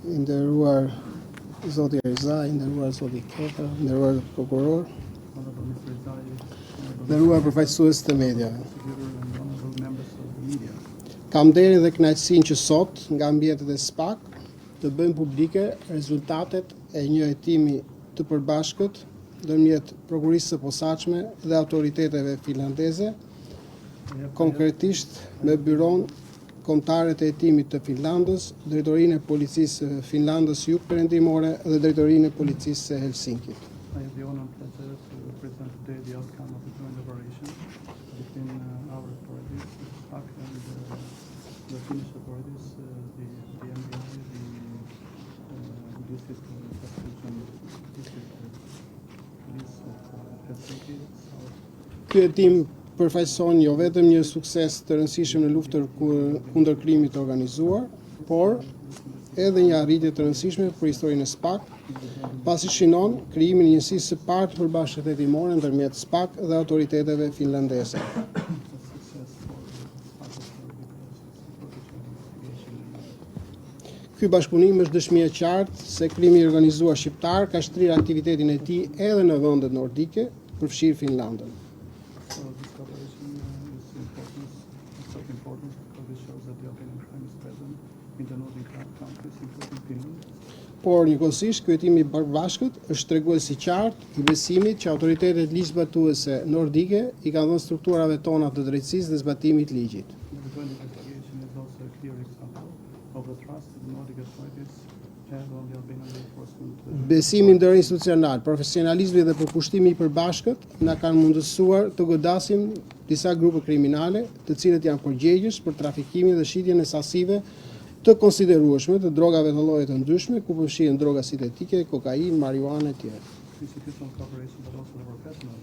I nderuar zoti Rizaj, i nderuar zoti Keta, i nderuar prokuror, i nderuar përfaqësues të mediave. Kam nderin dhe kënaqësinë që sot nga mbijetet e SPAK të bëjmë publike rezultatet e një hetimi të përbashkët ndërmjet prokurisë së posaçme dhe autoriteteve finlandeze, konkretisht me byron kombëtare të hetimit të Finlandës, drejtorinë e policisë Finlandës Jugperëndimore dhe drejtorinë e policisë së Helsinkit. I have the honor and pleasure to present today the outcome of the joint operation between our authorities, the SPAC, and the Finnish authorities, the MBI, the district police of Helsinki. Ky hetim përfaqëson jo vetëm një sukses të rëndësishëm në luftën kundër krimit të organizuar, por edhe një arritje të rëndësishme për historinë e SPAK, pasi shinon krijimin e njësisë së parë të përbashkët hetimore ndërmjet SPAK dhe autoriteteve finlandeze. Ky bashkëpunim është dëshmi e qartë se krimi i organizuar shqiptar ka shtrirë aktivitetin e tij edhe në vendet nordike, përfshirë Finlandën. So this cooperation is of importance because it shows that the organized crime is present in the Nordic countries, including Finland. Por njëkohësisht ky hetim i bashkët është tregues i qartë i besimit që autoritetet ligjzbatuese nordike i kanë dhënë strukturave tona të drejtësisë dhe zbatimit të ligjit. The joint investigation is also a clear example of the trust the Nordic authorities have on the Albanian law enforcement. Besimi ndërinstitucional, profesionalizmi dhe përkushtimi i përbashkët na kanë mundësuar të godasim disa grupe kriminale, të cilët janë përgjegjës për trafikimin dhe shitjen e sasive të konsiderueshme të drogave të lloje të ndryshme, ku përfshihen droga sintetike, kokainë, marijuanë e tjerë. Institutional cooperation, but also the professional